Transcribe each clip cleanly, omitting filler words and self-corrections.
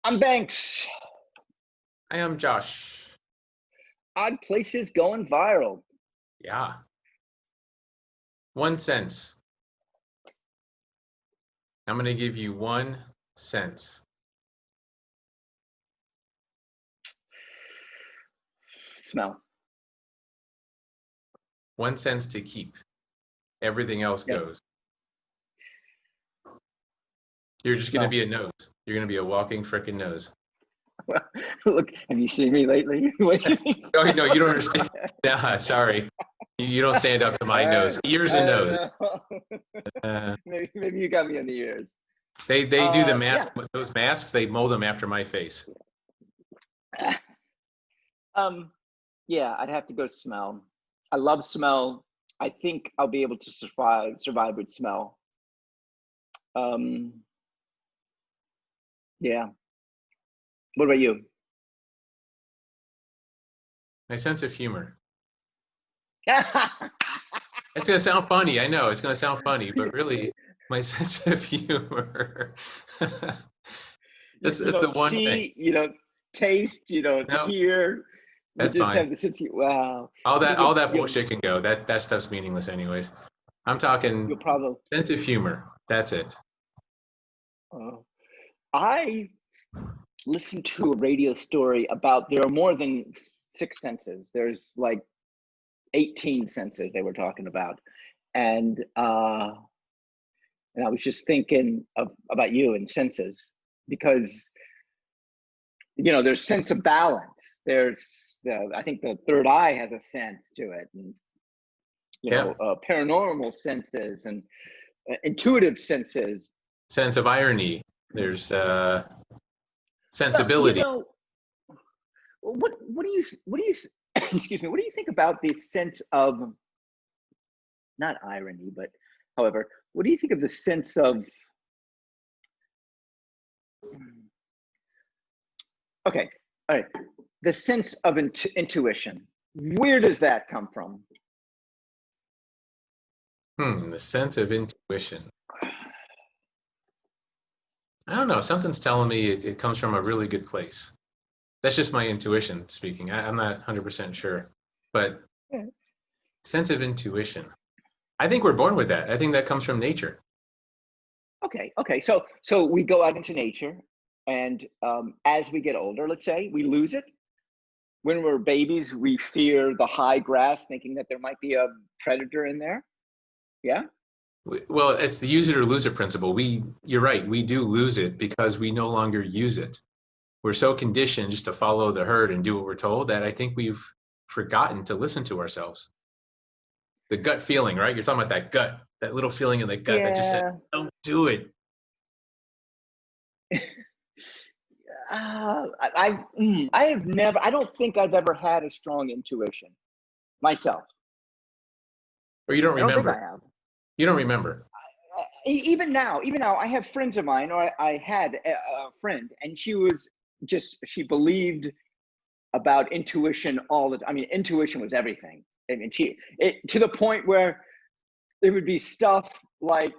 I'm Banks. I am Josh. Odd places going viral. Yeah. 1 cent. I'm going to give you 1 cent. Smell. 1 cent to keep. Everything else Yep. goes. You're just going to be a nose. You're going to be a walking frickin' nose. Well, look, have you seen me lately? What do you think? Oh, no, you don't understand. Nah, sorry. You don't stand up to my nose. Ears and nose. Maybe you got me in the ears. They do the mask. Yeah. Those masks, they mold them after my face. Yeah, I'd have to go smell. I love smell. I think I'll be able to survive with smell. Yeah. What about you? My sense of humor. It's going to sound funny. I know it's going to sound funny, but really, my sense of humor. It's the one thing. You don't taste, you don't No, hear. You that's just fine. have the sense of, wow. All that bullshit can go. That stuff's meaningless anyways. I'm talking You'll probably. sense of humor. That's it. I listened to a radio story about there are more than 6 senses. There's like 18 senses they were talking about, and I was just thinking about you and senses because there's sense of balance. There's I think the third eye has a sense to it, and paranormal senses and intuitive senses. Sense of irony. There's sensibility. What do you excuse me, what do you think about the sense of, not irony, but however, what do you think of the sense of, okay, all right, the sense of intuition? Where does that come from? The sense of intuition. I don't know. Something's telling me it comes from a really good place. That's just my intuition speaking. I'm not 100% sure, but sense of intuition. I think we're born with that. I think that comes from nature. Okay. So we go out into nature, and as we get older, let's say, we lose it. When we're babies, we fear the high grass, thinking that there might be a predator in there. Yeah. Well, it's the use it or lose it principle. You're right. We do lose it because we no longer use it. We're so conditioned just to follow the herd and do what we're told that I think we've forgotten to listen to ourselves. The gut feeling, right? You're talking about that gut, that little feeling in the gut that just said, don't do it. I don't think I've ever had a strong intuition myself. Or you don't remember. I don't think I have. You don't remember. Even now, I have friends of mine, or I had a friend, and she believed about intuition all the time. I mean, intuition was everything. And to the point where there would be stuff like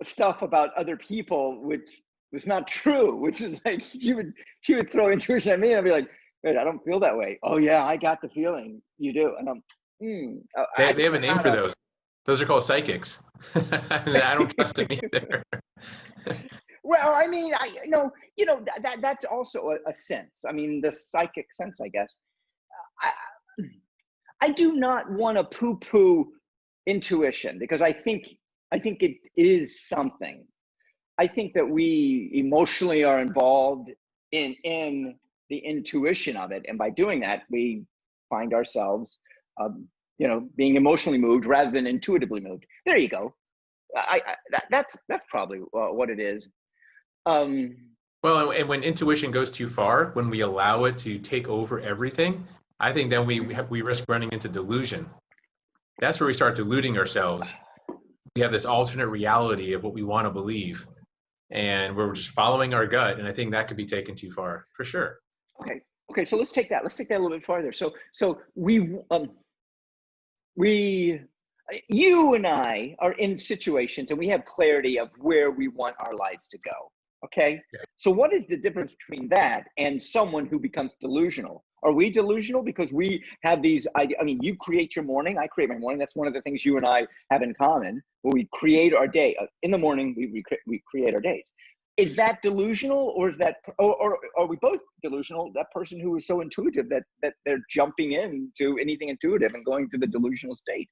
stuff about other people, which was not true, which is like, she would throw intuition at me, and I'd be like, wait, I don't feel that way. Oh yeah, I got the feeling you do. And they have a name for those. Those are called psychics. I don't trust them either. Well, I mean, that's also a sense. I mean, the psychic sense, I guess. I do not want to poo-poo intuition, because I think it is something. I think that we emotionally are involved in the intuition of it, and by doing that, we find ourselves being emotionally moved rather than intuitively moved. There you go. That's probably what it is. Well, and when intuition goes too far, when we allow it to take over everything, I think then we risk running into delusion. That's where we start deluding ourselves. We have this alternate reality of what we want to believe, and we're just following our gut. And I think that could be taken too far, for sure. Okay. So let's take that a little bit farther. So you and I are in situations, and we have clarity of where we want our lives to go. Okay. Yeah. So what is the difference between that and someone who becomes delusional? Are we delusional because we have these ideas? I mean, you create your morning, I create my morning. That's one of the things you and I have in common, where we create our day. In the morning, we create our days. Is that delusional, or is that, or are we both delusional? That person who is so intuitive that they're jumping into anything intuitive and going to the delusional state?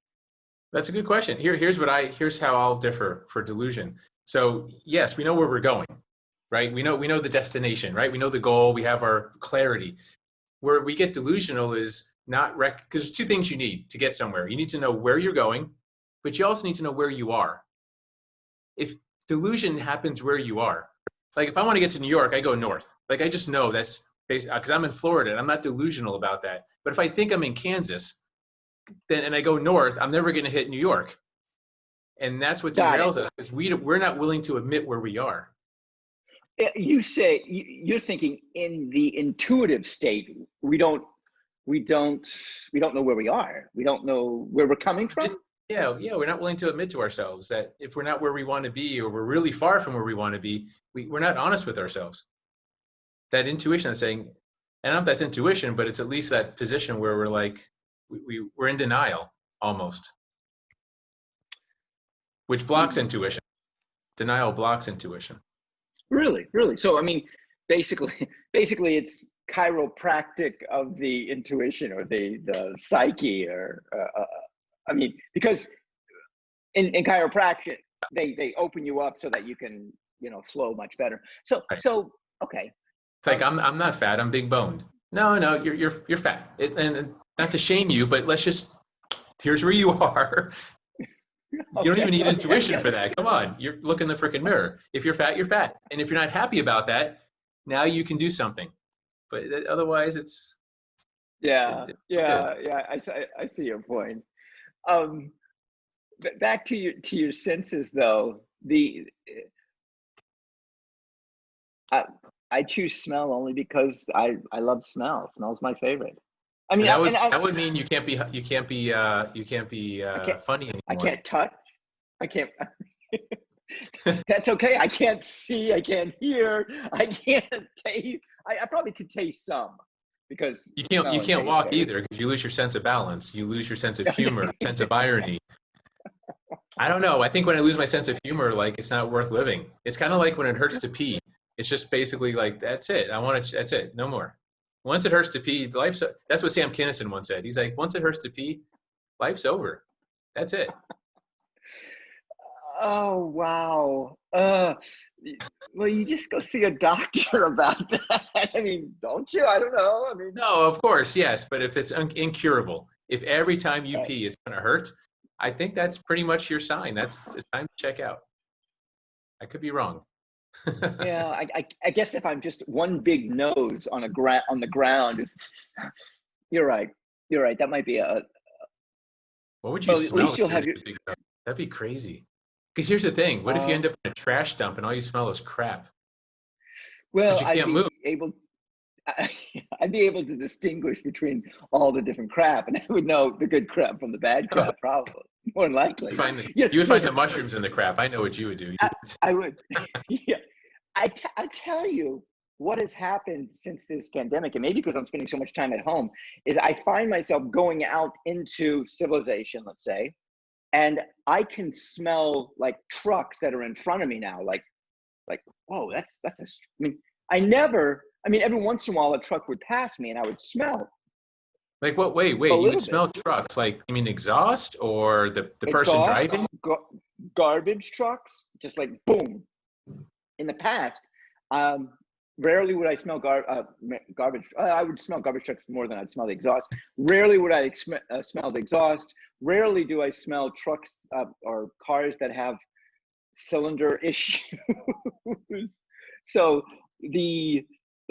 That's a good question. Here's how I'll differ for delusion. So yes, we know where we're going, right? We know the destination, right? We know the goal. We have our clarity. Where we get delusional is not because there's two things you need to get somewhere. You need to know where you're going, but you also need to know where you are. If delusion happens where you are, like if I want to get to New York, I go north. Like I just know that's because I'm in Florida and I'm not delusional about that. But if I think I'm in Kansas, then and I go north, I'm never going to hit New York. And that's what derails us, is we're not willing to admit where we are. You say you're thinking in the intuitive state, we don't know where we are. We don't know where we're coming from. Yeah, we're not willing to admit to ourselves that if we're not where we want to be, or we're really far from where we want to be, we're not honest with ourselves. That intuition is saying, and I don't know if that's intuition, but it's at least that position where we're like, we're in denial almost, which blocks intuition. Denial blocks intuition. Really? So, I mean, basically it's chiropractic of the intuition, or the psyche, or I mean, because in chiropractic, they open you up so that you can, flow much better. So, Right. So, okay. It's like, I'm not fat, I'm big boned. No, you're fat. And not to shame you, but here's where you are. You don't even need intuition for that. Come on, look in the freaking mirror. If you're fat, you're fat. And if you're not happy about that, now you can do something. But otherwise, it's Yeah. I see your point. Back to your senses, though. I choose smell only because I love smell. Smell's my favorite. I mean, that would mean you can't be funny anymore. I can't touch. I can't. That's okay. I can't see. I can't hear. I can't taste. I probably could taste some, because you can't walk either, because you lose your sense of balance. You lose your sense of humor, sense of irony. I don't know. I think when I lose my sense of humor, like, it's not worth living. It's kind of like when it hurts to pee. It's just basically like, that's it. That's it. No more. Once it hurts to pee, that's what Sam Kinison once said. He's like, once it hurts to pee, life's over. That's it. Oh, wow. Well, you just go see a doctor about that. I mean, don't you? I don't know. I mean, no, of course, yes. But if it's incurable, if every time you pee it's going to hurt, I think that's pretty much your sign. It's time to check out. I could be wrong. Yeah, I guess if I'm just one big nose on the ground, you're right. That might be What would you smell? At least you'll have That'd be crazy. Because here's the thing: what if you end up in a trash dump and all you smell is crap? Well, but you can't move. I'd be able to distinguish between all the different crap, and I would know the good crap from the bad crap, probably, more than likely. You would find the mushrooms in the crap. I know what you would do. I would. Yeah. I tell you what has happened since this pandemic, and maybe because I'm spending so much time at home, is I find myself going out into civilization, let's say, and I can smell like trucks that are in front of me now. Like, whoa, that's I mean, every once in a while a truck would pass me and I would smell. Like what? Wait, you would smell trucks? Like, you mean exhaust, or the person driving? Garbage trucks, just like boom. In the past, rarely would I smell garbage. I would smell garbage trucks more than I'd smell the exhaust. Rarely would I smell the exhaust. Rarely do I smell trucks or cars that have cylinder issues. So the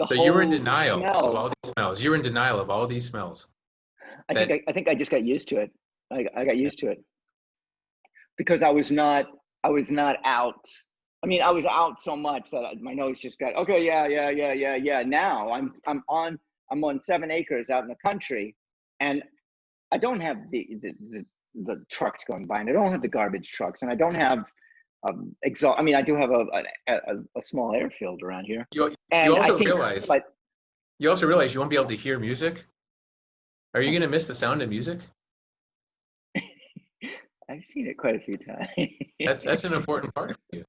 So whole you were in denial smell, of all these smells. You were in denial of all these smells. I think I just got used to it. I got used to it because I was not out. I mean, I was out so much that my nose just got, okay, yeah. Now I'm on 7 acres out in the country, and I don't have the trucks going by, and I don't have the garbage trucks, and I don't have exhaust. I mean, I do have a small airfield around here, You and I also think realize like you also realize you won't be able to hear music. Are you going to miss the sound of music? I've seen it quite a few times. That's an important part of you.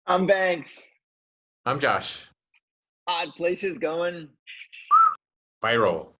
I'm Banks. I'm Josh. Odd places going Viral.